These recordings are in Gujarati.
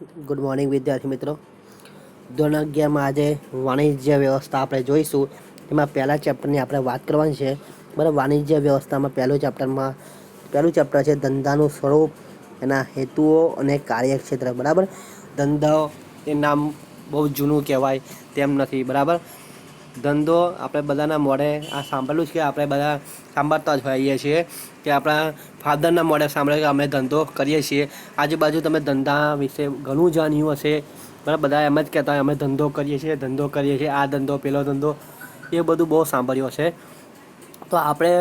ગુડ મોર્નિંગ વિદ્યાર્થી મિત્રો. ધોરણ 11માં આજે વાણિજ્ય વ્યવસ્થા આપણે જોઈશું. એમાં પહેલા ચેપ્ટરની આપણે વાત કરવાની છે. બરાબર, વાણિજ્ય વ્યવસ્થામાં પહેલું ચેપ્ટર છે ધંધાનું સ્વરૂપ, એના હેતુઓ અને કાર્યક્ષેત્ર. બરાબર, ધંધો એ નામ બહુ જૂનું કહેવાય તેમ નથી. બરાબર, ધંધો આપણે બધાના મોઢે આ સાંભળેલું છે કે આપણે બધા સાંભળતા જ હોઈએ છીએ કે આપણા ફાધરના મોઢે સાંભળે કે અમે ધંધો કરીએ છીએ. આજુબાજુ તમે ધંધા વિશે ઘણું જાણ્યું હશે. બરાબર, બધા એમ જ કહેતા હોય અમે ધંધો કરીએ છીએ, આ ધંધો પેલો ધંધો, એ બધું બહુ સાંભળ્યું હશે. તો આપણે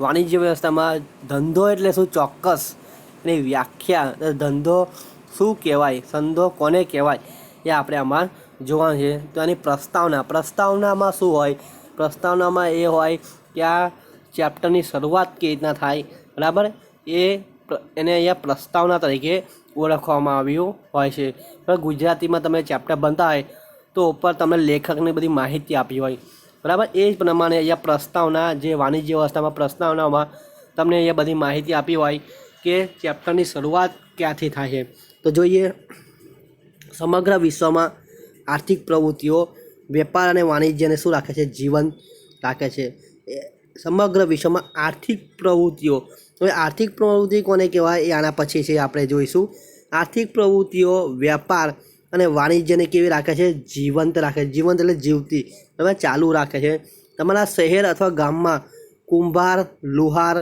વાણિજ્ય વ્યવસ્થામાં ધંધો એટલે શું, ચોક્કસ એની વ્યાખ્યા, ધંધો શું કહેવાય, ધંધો કોને કહેવાય, એ આપણે આમાં જોવાનું છે. તો એની પ્રસ્તાવનામાં શું હોય? પ્રસ્તાવનામાં એ હોય કે આ ચેપ્ટરની શરૂઆત કેવી રીતના થાય. બરાબર, એને અહીંયા પ્રસ્તાવના તરીકે ઓળખવામાં આવ્યું હોય છે. પણ ગુજરાતીમાં તમે ચેપ્ટર બનતા હોય તો ઉપર તમને લેખકની બધી માહિતી આપી હોય. બરાબર, એ જ પ્રમાણે અહીંયા પ્રસ્તાવના, જે વાણિજ્ય વ્યવસ્થામાં પ્રસ્તાવનામાં તમને અહીંયા બધી માહિતી આપી હોય કે ચેપ્ટરની શરૂઆત ક્યાંથી થાય છે. તો જોઈએ, સમગ્ર વિશ્વમાં આર્થિક પ્રવૃત્તિઓ વેપાર અને વાણિજ્યને શું રાખે છે? જીવંત રાખે છે. સમગ્ર વિશ્વમાં આર્થિક પ્રવૃત્તિઓ, હવે આર્થિક પ્રવૃત્તિ કોને કહેવાય એ આના પછી છે, આપણે જોઈશું. આર્થિક પ્રવૃત્તિઓ વેપાર અને વાણિજ્યને કેવી રાખે છે? જીવંત રાખે છે. જીવંત એટલે જીવતી, બરાબર, ચાલુ રાખે છે. તમારા શહેર અથવા ગામમાં કુંભાર, લુહાર,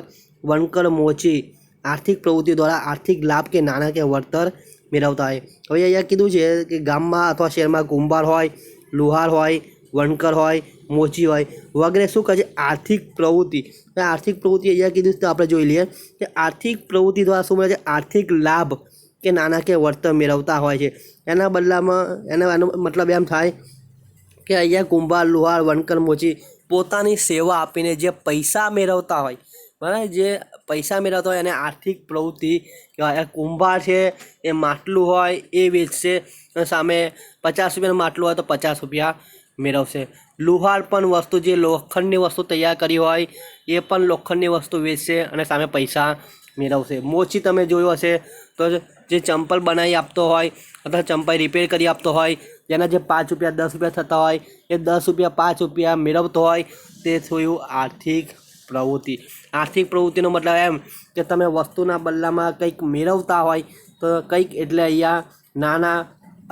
વણકર, મોચી આર્થિક પ્રવૃત્તિઓ દ્વારા આર્થિક લાભ કે નાણાકીય વળતર મેળવતા હોય. હવે અહીંયા કીધું છે કે ગામમાં અથવા શહેરમાં કુંભાર હોય, લુહાર હોય, વણકર હોય, મોચી હોય વગેરે શું કહે છે? આર્થિક પ્રવૃત્તિ. આર્થિક પ્રવૃત્તિ અહીંયા કીધું તો આપણે જોઈ લઈએ કે આર્થિક પ્રવૃત્તિ દ્વારા શું મળે છે? આર્થિક લાભ કે નાણાકીય વળતર મેળવતા હોય છે. એના બદલામાં એનો મતલબ એમ થાય કે અહીંયા કુંભાર, લુહાર, વણકર, મોચી પોતાની સેવા આપીને જે પૈસા મેળવતા હોય, બરાબર, જે પૈસા મેળવતા હોય એને આર્થિક પ્રવૃત્તિ કહેવાય. કુંભાર છે એ માટલું હોય એ વેચશે, સામે 50 રૂપિયાનું માટલું હોય તો 50 રૂપિયા મેળવશે. લુહાર પણ વસ્તુ, જે લોખંડની વસ્તુ તૈયાર કરી હોય એ પણ લોખંડની વસ્તુ વેચશે અને સામે પૈસા મેળવશે. મોચી તમે જોયો હશે તો જે ચંપલ બનાવી આપતો હોય અથવા ચંપલ રિપેર કરી આપતો હોય, જેના જે 5 રૂપિયા 10 રૂપિયા થતા હોય એ 10 રૂપિયા 5 રૂપિયા મેળવતો હોય, તે થયું આર્થિક પ્રવૃત્તિ. આર્થિક પ્રવૃત્તિનો મતલબ એમ કે તમે વસ્તુના બદલામાં કંઈક મેળવતા હોય તો કંઈક, એટલે અહીંયા નાના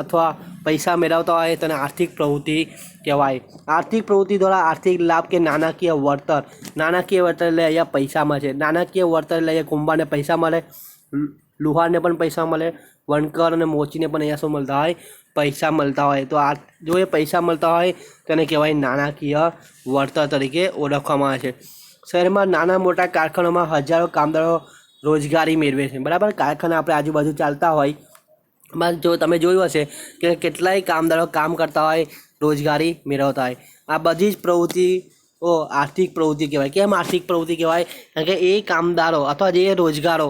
અથવા પૈસા મેળવતા હોય તેને આર્થિક પ્રવૃત્તિ કહેવાય. આર્થિક પ્રવૃત્તિ દ્વારા આર્થિક લાભ કે નાણાકીય વળતર એટલે અહીંયા પૈસામાં છે. નાણાકીય વળતર એટલે અહીંયા કુંભારને પૈસા મળે, લુહારને પણ પૈસા મળે, વણકર અને મોચીને પણ અહીંયા શું મળતા હોય? પૈસા મળતા હોય. તો જો એ પૈસા મળતા હોય તેને કહેવાય નાણાકીય વળતર તરીકે ઓળખવામાં આવે છે. શહેરમાં નાના મોટા કારખાનામાં હજારો કામદારો રોજગારી મેળવે છે. બરાબર, કારખાના આપણે આજુબાજુ ચાલતા હોય, જો તમે જોયું હશે કે કેટલાય કામદારો કામ કરતા હોય, રોજગારી મેળવતા હોય. આ બધી જ પ્રવૃત્તિઓ આર્થિક પ્રવૃત્તિ કહેવાય. કેમ આર્થિક પ્રવૃત્તિ કહેવાય? કારણ કે એ કામદારો અથવા જે રોજગારો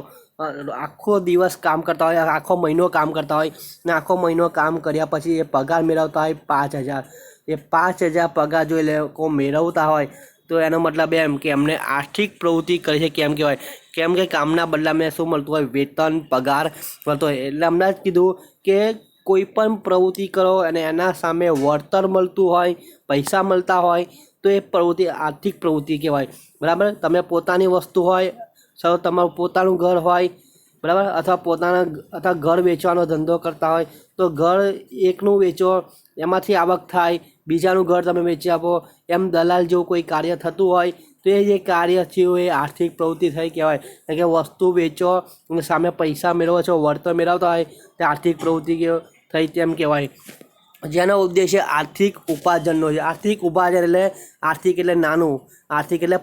આખો દિવસ કામ કરતા હોય, આખો મહિનો કામ કરતા હોય અને આખો મહિનો કામ કર્યા પછી એ પગાર મેળવતા હોય 5,000. એ 5,000 પગાર જો એ લોકો મેળવતા હોય તો એનો મતલબ એમ કે એમને આર્થિક પ્રવૃત્તિ કરી છે. કેમ કહેવાય? કેમ કે કામના બદલામાં શું મળતું હોય? વેતન, પગાર મળતો હોય. એટલે હમણાં જ કીધું કે કોઈ પણ પ્રવૃત્તિ કરો અને એના સામે વળતર મળતું હોય, પૈસા મળતા હોય તો એ પ્રવૃત્તિ આર્થિક પ્રવૃત્તિ કહેવાય. બરાબર, તમે પોતાની વસ્તુ હોય, તમારું પોતાનું ઘર હોય, બરાબર, અથવા ઘર વેચવાનો ધંધો કરતા હોય તો ઘર એકનું વેચો, એમાંથી આવક થાય, બીજાનું ઘર તમે વેચી આપો, એમ દલાલ જેવું કોઈ કાર્ય થતું હોય તો એ જે કાર્ય થયું એ આર્થિક પ્રવૃત્તિ થઈ કહેવાય. કારણ કે વસ્તુ વેચો અને સામે પૈસા મેળવો છો, વળતર મેળવતા હોય તે આર્થિક પ્રવૃત્તિ થઈ તેમ કહેવાય. જેનો ઉદ્દેશ્ય આર્થિક ઉપાર્જનનો છે. આર્થિક ઉપાર્જન એટલે આર્થિક એટલે નાનું, આર્થિક એટલે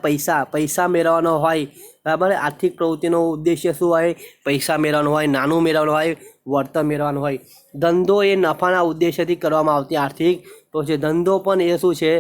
પૈસા મેળવવાનો હોય. બરાબર, આર્થિક પ્રવૃત્તિનો ઉદ્દેશ્ય શું હોય? પૈસા મેળવવાનો હોય, નાનું મેળવવાનું હોય, વળતર મેળવવાનું હોય. ધંધો એ નફાના ઉદ્દેશ્યથી કરવામાં આવતી આર્થિક પ્રવૃત્તિ. ધંધો પણ એ શું છે?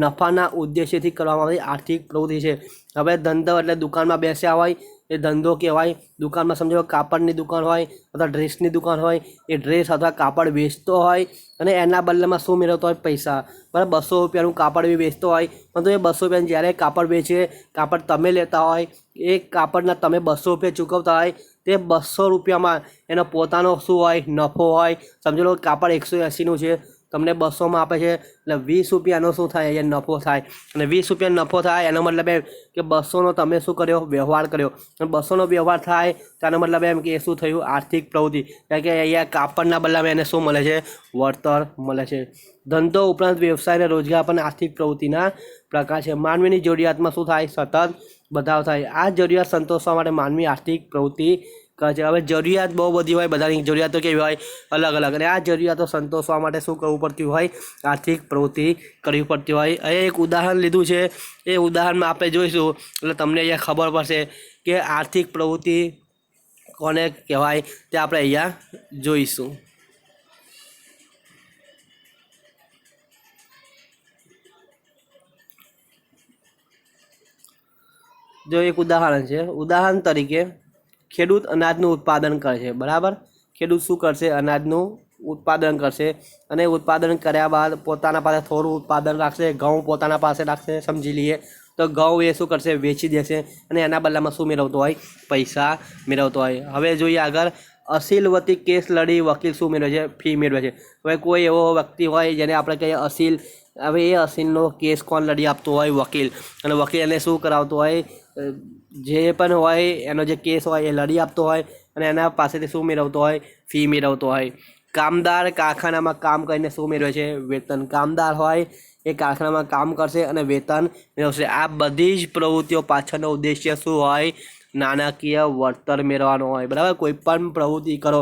નફાના ઉદ્દેશ્યથી કરવામાં આવતી આર્થિક પ્રવૃત્તિ છે. હવે ધંધો એટલે દુકાનમાં બેસ્યા હોય એ ધંધો કહેવાય. દુકાનમાં સમજો કાપડની દુકાન હોય અથવા ડ્રેસની દુકાન હોય, એ ડ્રેસ અથવા કાપડ વેચતો હોય અને એના બદલામાં શું મેળવતો હોય? પૈસા. બરાબર, 200 રૂપિયાનું કાપડ બી વેચતો હોય, પણ તો એ 200 રૂપિયાનું જ્યારે કાપડ વેચે, કાપડ તમે લેતા હોય, એ કાપડના તમે 200 રૂપિયા ચૂકવતા હોય તે 200 રૂપિયામાં એનો પોતાનો શું હોય, નફો હોય. સમજી લો કાપડ 180નું છે, તમને 200માં આપે છે, એટલે 20 રૂપિયાનો શું થાય, અહીંયા નફો થાય. અને 20 રૂપિયાનો નફો થાય એનો મતલબ એમ કે 200નો તમે શું કર્યો, વ્યવહાર કર્યો. અને 200નો વ્યવહાર થાય તેનો મતલબ એમ કે એ શું થયું, આર્થિક પ્રવૃત્તિ. કારણ કે અહીંયા કાપડના બદલામાં એને શું મળે છે, વળતર મળે છે. ધંધો ઉપરાંત વ્યવસાય અને રોજગાર પણ આર્થિક પ્રવૃત્તિના પ્રકાર છે. માનવીની જરૂરિયાતમાં શું થાય, સતત વધારો થાય. આ જરૂરિયાત સંતોષવા માટે માનવી આર્થિક પ્રવૃત્તિ કરે છે. હવે જરૂરિયાત બહુ બધી હોય, બધાની જરૂરિયાતો કેવી હોય, અલગ અલગ. અને આ જરૂરિયાતો સંતોષવા માટે શું કરવું પડતું હોય, આર્થિક પ્રવૃત્તિ કરવી પડતી હોય. અહીં એક ઉદાહરણ લીધું છે, એ ઉદાહરણમાં આપણે જોઈશું એટલે તમને અહીંયા ખબર પડશે કે આર્થિક પ્રવૃત્તિ કોને કહેવાય તે આપણે અહીંયા જોઈશું. જો એક ઉદાહરણ છે, ઉદાહરણ તરીકે ખેડૂત અનાજનું ઉત્પાદન કરે છે, બરાબર. ખેડૂત શું કરશે, અનાજનું ઉત્પાદન કરશે, અને ઉત્પાદન કર્યા બાદ પોતાના પાસે થોડું ઉત્પાદન રાખશે, ઘઉં પોતાના પાસે રાખશે, સમજી લઈએ. તો ઘઉં એ શું કરશે, વેચી દેશે, અને એના બદલામાં શું મેળવતો હોય, પૈસા મેળવતો હોય. હવે જોઈએ આગળ, અસીલવતી કેસ લડી વકીલ શું મેળવે છે, ફી મેળવે છે. હવે કોઈ એવો વ્યક્તિ હોય જેને આપણે કહીએ અસીલ, હવે એ અસીલનો કેસ કોણ લડી આપતો હોય, વકીલ. અને વકીલ એને શું કરાવતો હોય, જે પણ હોય એનો જે કેસ હોય એ લડી આપતો હોય, અને એના પાસેથી શું મેળવતો હોય, ફી મેળવતો હોય. કામદાર કારખાનામાં કામ કરીને શું મેળવે છે, વેતન. કામદાર હોય એ કારખાનામાં કામ કરશે અને વેતન મેળવશે. આ બધી જ પ્રવૃત્તિઓ પાછળનો ઉદ્દેશ્ય શું હોય, નાણાકીય વળતર મેળવવાનો હોય, બરાબર. કોઈ પણ પ્રવૃત્તિ કરો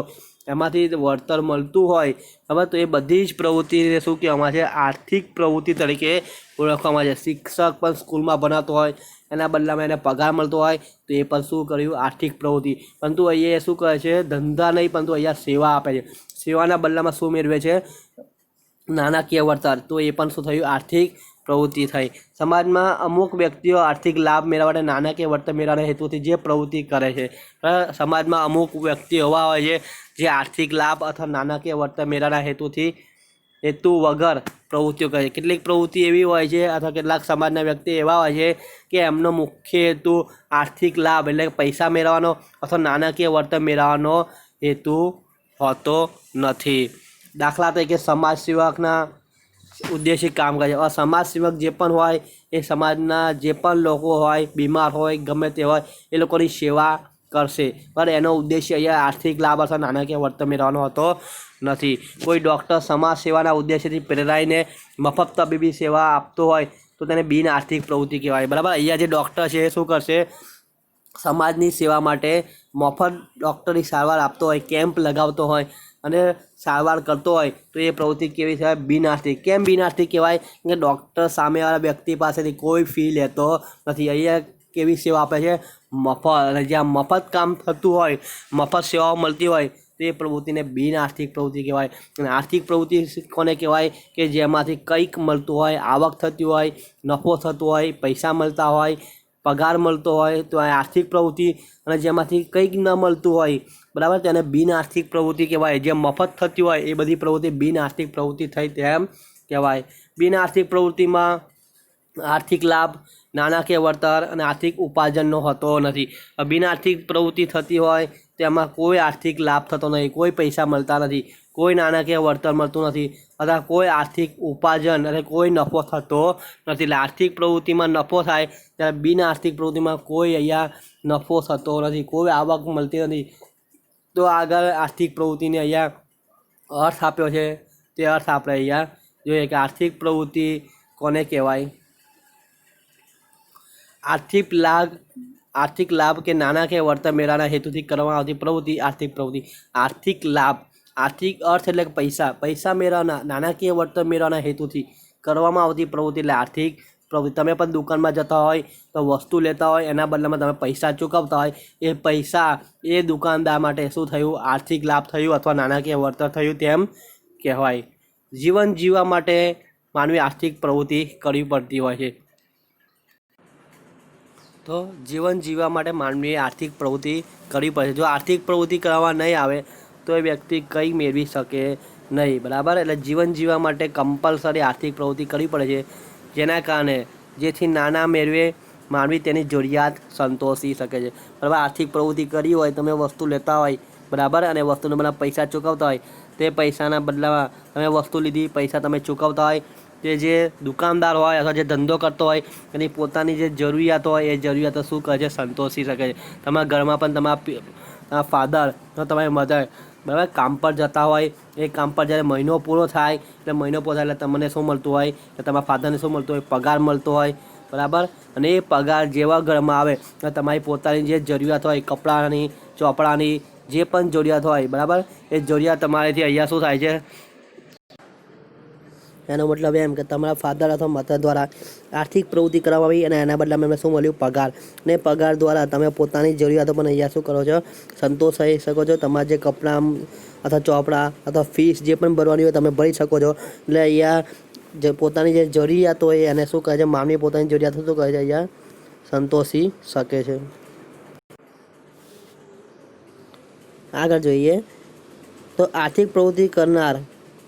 એમાંથી વળતર મળતું હોય, બરાબર, તો એ બધી જ પ્રવૃત્તિને શું કહેવામાં છે, આર્થિક પ્રવૃત્તિ તરીકે ઓળખવામાં છે. શિક્ષક પણ સ્કૂલમાં ભણાવતો હોય, એના બદલામાં એને પગાર મળતો હોય, તો એ પણ શું કર્યું, આર્થિક પ્રવૃત્તિ. પરંતુ અહીંયા શું કરે છે, ધંધા નહીં, પરંતુ અહીંયા સેવા આપે છે. સેવાના બદલામાં શું મેળવે છે, નાણાકીય વળતર. તો એ પણ શું થયું, આર્થિક પ્રવૃત્તિ થઈ. સમાજમાં અમુક વ્યક્તિઓ આર્થિક લાભ મેળવવા માટે નાણાકીય વળતર મેળવવાના હેતુથી જે પ્રવૃત્તિ કરે છે, સમાજમાં અમુક વ્યક્તિઓ એવા હોય છે જે આર્થિક લાભ અથવા નાણાકીય વળતર મેળવવાના હેતુ વગર પ્રવૃત્તિઓ કરે છે. કેટલીક પ્રવૃત્તિ એવી હોય છે અથવા કેટલાક સમાજના વ્યક્તિ એવા હોય છે કે એમનો મુખ્ય હેતુ આર્થિક લાભ એટલે પૈસા મેળવવાનો અથવા નાણાકીય વળતર મેળવવાનો હેતુ હોતો નથી. દાખલા તરીકે સમાજ સેવકના ઉદ્દેશિક કામ કરે છે. સમાજ સેવક જે પણ હોય એ સમાજના જે પણ લોકો હોય, બીમાર હોય, ગમે તે હોય, એ લોકોની સેવા કરશે, પણ એનો ઉદ્દેશ્ય અહીંયા આર્થિક લાભ અથવા નાણાકીય વળતર મેળવવાનો હોતો નથી. કોઈ ડૉક્ટર સમાજ સેવાના ઉદ્દેશ્યથી પ્રેરાઈને મફત તબીબી સેવા આપતો હોય તો તેને બિન આર્થિક પ્રવૃત્તિ કહેવાય, બરાબર. અહીંયા જે ડૉક્ટર છે એ શું કરશે, સમાજની સેવા માટે મફત ડૉક્ટરી સારવાર આપતો હોય, કેમ્પ લગાવતો હોય અને સારવાર કરતો હોય, તો એ પ્રવૃત્તિ કેવી કહેવાય, બિન આર્થિક. કેમ બિન આર્થિક કહેવાય, કે ડૉક્ટર સામેવાળા વ્યક્તિ પાસેથી કોઈ ફી લેતો નથી. અહીંયા કેવી સેવા આપે છે, મફત. અને જ્યાં મફત કામ થતું હોય, મફત સેવાઓ મળતી હોય, તો એ પ્રવૃત્તિને બિન આર્થિક પ્રવૃત્તિ કહેવાય. અને આર્થિક પ્રવૃત્તિ કોને કહેવાય, કે જેમાંથી કંઈક મળતું હોય, આવક થતી હોય, નફો થતો હોય, પૈસા મળતા હોય, પગાર મળતો હોય, તો આ આર્થિક પ્રવૃત્તિ. અને જેમાંથી કંઈક ન મળતું હોય, બરાબર, તેને બિન આર્થિક પ્રવૃત્તિ કહેવાય. જે મફત થતી હોય એ બધી પ્રવૃત્તિ બિન આર્થિક પ્રવૃત્તિ થઈ તેમ કહેવાય. બિન આર્થિક પ્રવૃત્તિમાં આર્થિક લાભ, નાણાકીય વળતર અને આર્થિક ઉપાર્જનનો હોતો નથી. બિન આર્થિક પ્રવૃત્તિ થતી હોય તેમાં કોઈ આર્થિક લાભ થતો નથી, કોઈ પૈસા મળતા નથી, કોઈ નાણાકીય વળતર મળતું નથી, અથવા કોઈ આર્થિક ઉપાર્જન અને કોઈ નફો થતો નથી. એટલે આર્થિક પ્રવૃત્તિમાં નફો થાય ત્યારે બિન આર્થિક પ્રવૃત્તિમાં કોઈ અહીંયા નફો થતો નથી, કોઈ આવક મળતી નથી. તો આગળ આર્થિક પ્રવૃત્તિને અહીંયા અર્થ આપ્યો છે, તે અર્થ આપણે અહીંયા જોઈએ કે આર્થિક પ્રવૃત્તિ કોને કહેવાય. આર્થિક લાભ કે નાણાકીય વળતર મેળવવાના હેતુથી કરવામાં આવતી પ્રવૃત્તિ આર્થિક પ્રવૃત્તિ. આર્થિક લાભ, આર્થિક અર્થ એટલે કે પૈસા મેળવવાના, નાણાકીય વળતર મેળવવાના હેતુથી કરવામાં આવતી પ્રવૃત્તિ એટલે આર્થિક પ્રવૃત્તિ. તમે પણ દુકાનમાં જતા હોય તો વસ્તુ લેતા હોય, એના બદલામાં તમે પૈસા ચૂકવતા હોય, એ પૈસા એ દુકાનદાર માટે શું થયું, આર્થિક લાભ થયું અથવા નાણાકીય વળતર થયું તેમ કહેવાય. જીવન જીવવા માટે માનવી આર્થિક પ્રવૃત્તિ કરવી પડતી હોય છે. તો જીવન જીવવા માટે માનવીએ આર્થિક પ્રવૃત્તિ કરવી પડે. જો આર્થિક પ્રવૃત્તિ કરવા નહીં આવે તો એ વ્યક્તિ કંઈ મેળવી શકે નહીં, બરાબર. એટલે જીવન જીવવા માટે કમ્પલસરી આર્થિક પ્રવૃત્તિ કરવી પડે છે, જેના કારણે જેથી નાણાં મેળવે માનવી તેની જરૂરિયાત સંતોષી શકે છે। બરાબર, આર્થિક પ્રવૃત્તિ કરી હોય, તમે વસ્તુ લેતા હોય, બરાબર, અને વસ્તુના બદલા પૈસા ચૂકવતા હોય, તે પૈસાના બદલામાં તમે વસ્તુ લીધી, પૈસા તમે ચૂકવતા હોય, તે જે દુકાનદાર હોય અથવા જે ધંધો કરતો હોય એની પોતાની જે જરૂરિયાત હોય એ જરૂરિયાતો શું કરે છે, સંતોષી શકે છે। તમારા ઘરમાં પણ તમારા ફાધર તો તમારી મધર, બરાબર, કામ પર જતા હોય, એ કામ પર જ્યારે મહિનો પૂરો થાય એટલે મહિનો પૂરો થાય એટલે તમને શું મળતું હોય, કે તમારા ફાધરને શું મળતું હોય, પગાર મળતો હોય, બરાબર। અને એ પગાર જેવા ઘરમાં આવે તો તમારી પોતાની જે જરૂરિયાત હોય, કપડાની, ચોપડાની, જે પણ જરૂરિયાત હોય, બરાબર, એ જરૂરિયાત તમારેથી અહીંયા શું થાય છે, એનો મતલબ એમ કે તમારા ફાધર અથવા મધર દ્વારા આર્થિક પ્રવૃત્તિ કરવામાં આવી અને એના બદલામાં એમને શું મળ્યું, પગાર। ને પગાર દ્વારા તમે પોતાની જરૂરિયાતો પણ અહીંયા શું કરો છો, સંતોષાઈ શકો છો। તમારા જે કપડાં અથવા ચોપડા અથવા ફીસ જે પણ ભરવાની હોય તમે ભરી શકો છો। એટલે અહીંયા જે પોતાની જે જરૂરિયાતો હોય એને શું કહે છે, માનવી પોતાની જરૂરિયાતો શું કહે છે, અહીંયા સંતોષી શકે છે। આગળ જોઈએ તો આર્થિક પ્રવૃત્તિ કરનાર,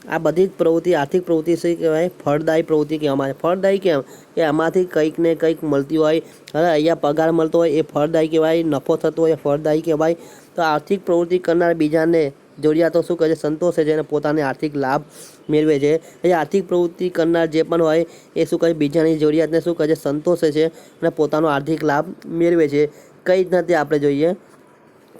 આ બધી જ પ્રવૃત્તિ આર્થિક પ્રવૃત્તિ શું કહેવાય, ફળદાયી પ્રવૃત્તિ કહેવામાં આવે। ફળદાયી કેમ કે આમાંથી કંઈક ને કંઈક મળતી હોય, હવે અહીંયા પગાર મળતો હોય એ ફળદાયી કહેવાય, નફો થતો હોય એ ફળદાયી કહેવાય। તો આર્થિક પ્રવૃત્તિ કરનાર બીજાને જરૂરિયાતો શું કહે છે, સંતોષે છે અને પોતાને આર્થિક લાભ મેળવે છે। એ આર્થિક પ્રવૃત્તિ કરનાર જે પણ હોય એ શું કહે, બીજાની જરૂરિયાતને શું કહે છે, સંતોષે છે અને પોતાનો આર્થિક લાભ મેળવે છે। કઈ રીતના તે આપણે જોઈએ,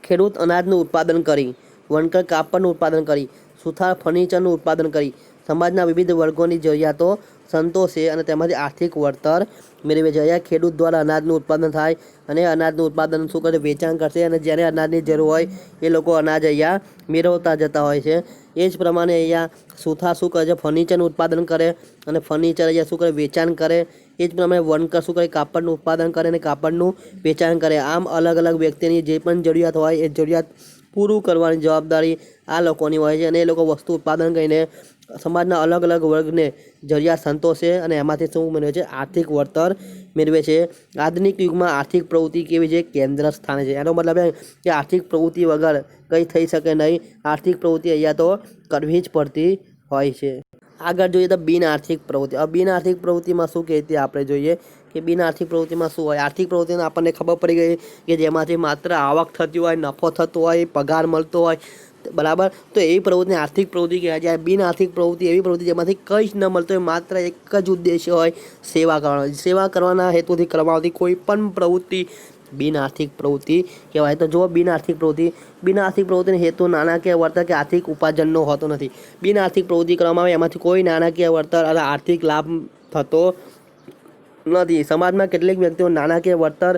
ખેડૂત અનાજનું ઉત્પાદન કરી, વણકર કાપડનું ઉત્પાદન કરી, સુથાર ફર્નિચરનું ઉત્પાદન કરી સમાજના વિવિધ વર્ગોની જરૂરિયાતો સંતોષે અને તેમાંથી આર્થિક વળતર મેળવે છે। અહીંયા ખેડૂત દ્વારા અનાજનું ઉત્પાદન થાય અને અનાજનું ઉત્પાદન શું કરે, વેચાણ કરશે અને જ્યારે અનાજની જરૂર હોય એ લોકો અનાજ અહીંયા મેળવતા જતા હોય છે। એ જ પ્રમાણે અહીંયા સુથાર શું કરે છે, ફર્નિચરનું ઉત્પાદન કરે અને ફર્નિચર અહીંયા શું કરે, વેચાણ કરે। એ જ પ્રમાણે વણકર શું કરે, કાપડનું ઉત્પાદન કરે અને કાપડનું વેચાણ કરે। આમ અલગ અલગ વ્યક્તિની જે પણ જરૂરિયાત હોય એ જરૂરિયાત પૂરું કરવાની જવાબદારી આ લોકોની હોય છે અને એ લોકો વસ્તુ ઉત્પાદન કરીને સમાજના અલગ અલગ વર્ગને જરૂરિયાત સંતોષે અને એમાંથી શું મેળવે છે, આર્થિક વળતર મેળવે છે। આધુનિક યુગમાં આર્થિક પ્રવૃત્તિ કેવી છે, કેન્દ્ર સ્થાને છે। એનો મતલબ એ કે આર્થિક પ્રવૃત્તિ વગર કંઈ થઈ શકે નહીં, આર્થિક પ્રવૃત્તિ અહીંયા તો કરવી જ પડતી હોય છે। આગળ જોઈએ તો બિન આર્થિક પ્રવૃત્તિ। હવે બિન આર્થિક પ્રવૃત્તિમાં શું કહે તે આપણે જોઈએ કે બિન આર્થિક પ્રવૃત્તિમાં શું હોય। આર્થિક પ્રવૃત્તિમાં આપણને ખબર પડી ગઈ કે જેમાંથી માત્ર આવક થતી હોય, નફો થતો હોય, પગાર મળતો હોય, બરાબર, તો એવી પ્રવૃત્તિને આર્થિક પ્રવૃત્તિ કહેવાય। જ્યારે બિન આર્થિક પ્રવૃત્તિ એવી પ્રવૃત્તિ જેમાંથી કંઈ જ ન મળતો હોય, માત્ર એક જ ઉદ્દેશ્ય હોય, સેવા કરવાનો। સેવા કરવાના હેતુથી કરવામાં આવતી કોઈ પણ પ્રવૃત્તિ બિન આર્થિક પ્રવૃત્તિ કહેવાય। તો જો બિન આર્થિક પ્રવૃત્તિનો હેતુ નાણાકીય વળતર કે આર્થિક ઉપાર્જનનો હોતો નથી। બિન આર્થિક પ્રવૃત્તિ કરવામાં આવે એમાંથી કોઈ નાણાકીય વળતર અને આર્થિક લાભ થતો નથી। સમાજમાં કેટલીક વ્યક્તિઓ નાણાકીય વળતર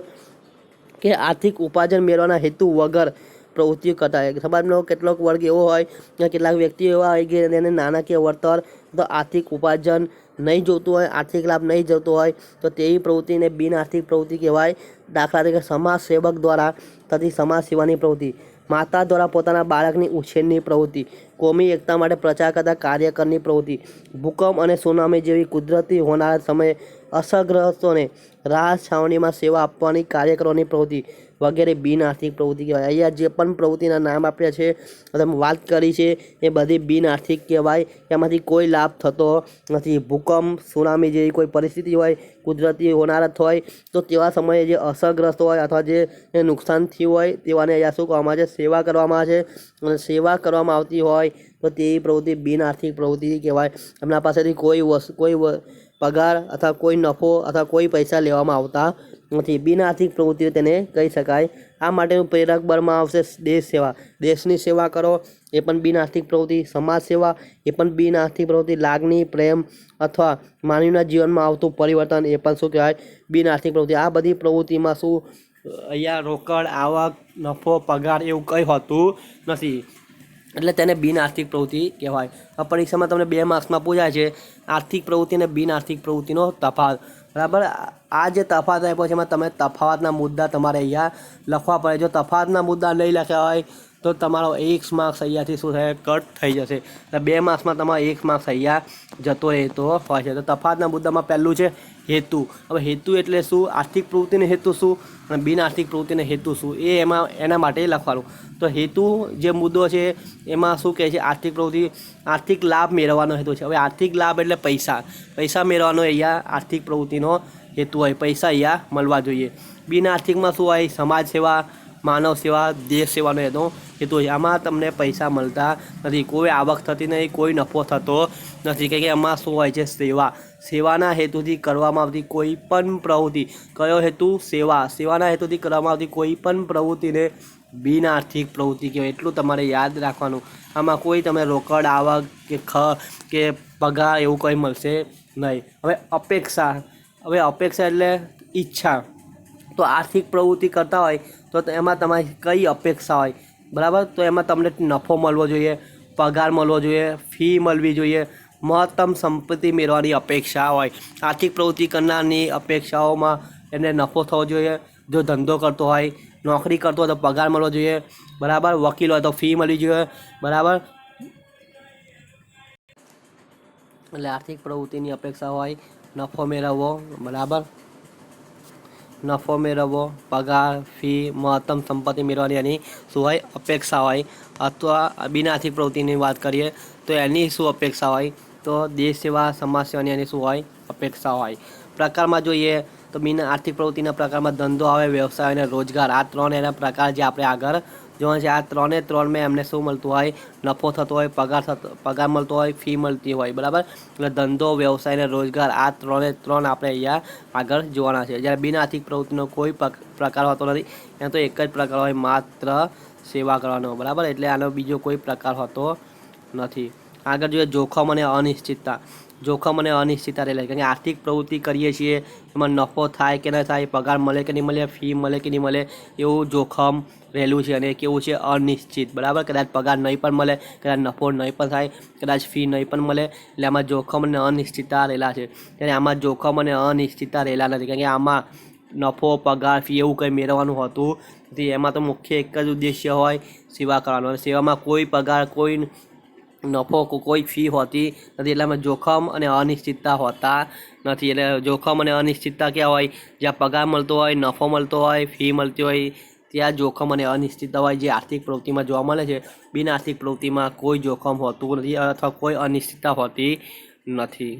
કે આર્થિક ઉપાર્જન મેળવવાના હેતુ વગર પ્રવૃત્તિઓ કરતા હોય। સમાજનો કેટલોક વર્ગ એવો હોય કે કેટલાક વ્યક્તિઓ એવા હોય કે એને નાણાકીય વળતર તો આર્થિક ઉપાર્જન નહીં જોતું હોય, આર્થિક લાભ નહીં જોતો હોય, તો તેવી પ્રવૃત્તિને બિન આર્થિક પ્રવૃત્તિ કહેવાય। દાખલા તરીકે સમાજ સેવક દ્વારા થતી સમાજ સેવાની પ્રવૃત્તિ, માતા દ્વારા પોતાના બાળકની ઉછેરની પ્રવૃત્તિ, કોમી એકતા માટે પ્રચાર કરતા કાર્યકરની પ્રવૃત્તિ, ભૂકંપ અને સુનામી જેવી કુદરતી હોનારત સમયે અસરગ્રસ્તોને રાહત છાવણીમાં સેવા આપવાની કાર્યકરોની પ્રવૃત્તિ વગેરે બિન આર્થિક પ્રવૃત્તિ કહેવાય। અહીંયા જે પણ પ્રવૃત્તિના નામ આપ્યા છે, તમે વાત કરી છે, એ બધી બિન આર્થિક કહેવાય। એમાંથી કોઈ લાભ થતો નથી। ભૂકંપ, સુનામી જેવી કોઈ પરિસ્થિતિ હોય, કુદરતી હોનારત હોય, તો તેવા સમયે જે અસરગ્રસ્ત હોય અથવા જે નુકસાન થયું હોય તેવાને અહીંયા શું કહેવામાં આવે છે, સેવા કરવામાં આવે છે। અને સેવા કરવામાં આવતી હોય તો તેવી પ્રવૃત્તિ બિન આર્થિક પ્રવૃત્તિ કહેવાય। એમના પાસેથી કોઈ પગાર અથવા કોઈ નફો અથવા કોઈ પૈસા લેવામાં આવતા નથી। બિન આર્થિક પ્રવૃત્તિઓ તેને કહી શકાય। આ માટેનું પ્રેરક બળમાં આવશે દેશ સેવા, દેશની સેવા કરો એ પણ બિન આર્થિક પ્રવૃત્તિ, સમાજ સેવા એ પણ બિન આર્થિક પ્રવૃત્તિ, લાગણી, પ્રેમ અથવા માનવીના જીવનમાં આવતું પરિવર્તન એ પણ શું કહેવાય, બિન આર્થિક પ્રવૃત્તિ। આ બધી પ્રવૃત્તિમાં શું અહીંયા રોકડ, આવક, નફો, પગાર એવું કંઈ હોતું નથી, એટલે તેને બિન આર્થિક પ્રવૃત્તિ કહેવાય। આ પરીક્ષામાં તમને 2 માર્ક્સમાં પૂછાય છે આર્થિક પ્રવૃત્તિ અને બિન આર્થિક પ્રવૃત્તિનો તફાવત, બરાબર। આ જે તફાવત આપ્યો છે એમાં તમે તફાવતના મુદ્દા તમારે અહીંયા લખવા પડે। જો તફાવતના મુદ્દા નહીં લખ્યા હોય તો તમારો 1 માર્ક્સ અહીંયાથી શું થાય, કટ થઈ જશે। એટલે 2 માર્ક્સમાં તમારો 1 માર્ક્સ અહીંયા જતો રહેતો હોય છે। તો તફાવતના મુદ્દામાં પહેલું છે હેતુ। હવે હેતુ એટલે શું, આર્થિક પ્રવૃત્તિનો હેતુ શું અને બિન આર્થિક પ્રવૃત્તિનો હેતુ શું, એ એના માટે લખવાનું। તો હેતુ જે મુદ્દો છે એમાં શું કહે છે, આર્થિક પ્રવૃત્તિ આર્થિક લાભ મેળવવાનો હેતુ છે। હવે આર્થિક લાભ એટલે પૈસા મેળવવાનો અહીંયા આર્થિક પ્રવૃત્તિનો હેતુ હોય, પૈસા અહીંયા મળવા જોઈએ. બિન આર્થિકમાં શું હોય? સમાજ સેવા, માનવ સેવા, દેશ સેવાનો હેતુ હોય. આમાં તમને પૈસા મળતા નથી, કોઈ આવક થતી નહીં, કોઈ નફો થતો નથી, કારણ કે આમાં શું હોય છે? સેવાના હેતુથી કરવામાં આવતી કોઈ પણ પ્રવૃત્તિ. કયો હેતુ? સેવાના હેતુથી કરવામાં આવતી કોઈ પણ પ્રવૃત્તિને બિન આર્થિક પ્રવૃત્તિ કહેવાય. એટલું તમારે યાદ રાખવાનું. આમાં કોઈ તમે રોકડ આવક કે પગાર એવું કંઈ મળશે નહીં. હવે અપેક્ષા એટલે ઈચ્છા. તો આર્થિક પ્રવૃત્તિ કરતા હોય તો એમાં તમારી કઈ અપેક્ષા હોય? બરાબર, તો એમાં તમને નફો મળવો જોઈએ, પગાર મળવો જોઈએ, ફી મળવી જોઈએ, મહત્તમ સંપત્તિ મેળવવાની અપેક્ષા હોય. આર્થિક પ્રવૃત્તિ કરનારની અપેક્ષાઓમાં એને નફો થવો જોઈએ. જો ધંધો કરતો હોય, નોકરી કરતો હોય તો પગાર મળવો જોઈએ, બરાબર. વકીલ હોય તો ફી મળવી જોઈએ, બરાબર. એટલે આર્થિક પ્રવૃત્તિની અપેક્ષા હોય નફો મેળવવો, બરાબર, નફો મેળવવો, પગાર, ફી, મહત્તમ સંપત્તિ મેળવવાની એની શું હોય? અપેક્ષા હોય. અથવા બિન આર્થિક પ્રવૃત્તિની વાત કરીએ તો એની શું અપેક્ષા હોય? તો દેશ સેવા, સમાજ સેવાની એની શું હોય? અપેક્ષા હોય. પ્રકારમાં જોઈએ તો બિન આર્થિક પ્રવૃત્તિના પ્રકારમાં ધંધો આવે, વ્યવસાય અને રોજગાર. આ ત્રણ એના પ્રકાર જે આપણે આગળ જોવા છે. આ ત્રણમાં એમને શું મળતું હોય? નફો થતો હોય, પગાર મળતો હોય, ફી મળતી હોય, બરાબર. એટલે ધંધો, વ્યવસાય અને રોજગાર આ ત્રણ આપણે અહીંયા આગળ જોવાના છે. જ્યારે બિન આર્થિક પ્રવૃત્તિનો કોઈ પ્રકાર હોતો નથી, એનો તો એક જ પ્રકાર હોય, માત્ર સેવા કરવાનો, બરાબર. એટલે આનો બીજો કોઈ પ્રકાર હોતો નથી. આગળ જોઈએ જોખમ અને અનિશ્ચિતતા. જોખમ અને અનિશ્ચિતતા રહેલા, કારણ કે આર્થિક પ્રવૃત્તિ કરીએ છીએ એમાં નફો થાય કે ન થાય, પગાર મળે કે નહીં મળે, ફી મળે કે નહીં મળે, એવું જોખમ રહેલું છે. અને કેવું છે? અનિશ્ચિત, બરાબર. કદાચ પગાર નહીં પણ મળે, કદાચ નફો નહીં પણ થાય, કદાચ ફી નહીં પણ મળે. એટલે આમાં જોખમ અને અનિશ્ચિતતા રહેલા છે. ત્યારે આમાં જોખમ અને અનિશ્ચિતતા રહેલા નથી, કારણ કે આમાં નફો, પગાર, ફી એવું કંઈ મેળવવાનું હોતું નથી. એમાં તો મુખ્ય એક જ ઉદ્દેશ્ય હોય, સેવા કરવાનો. અને સેવામાં કોઈ પગાર, કોઈ નફો, કોઈ ફી હોતી નથી. એટલામાં જોખમ અને અનિશ્ચિતતા હોતા નથી. એટલે જોખમ અને અનિશ્ચિતતા ક્યાં હોય? જ્યાં પગાર મળતો હોય, નફો મળતો હોય, ફી મળતી હોય, ત્યાં જોખમ અને અનિશ્ચિતતા હોય, જે આર્થિક પ્રવૃત્તિમાં જોવા મળે છે. બિન આર્થિક પ્રવૃત્તિમાં કોઈ જોખમ હોતું નથી અથવા કોઈ અનિશ્ચિતતા હોતી નથી.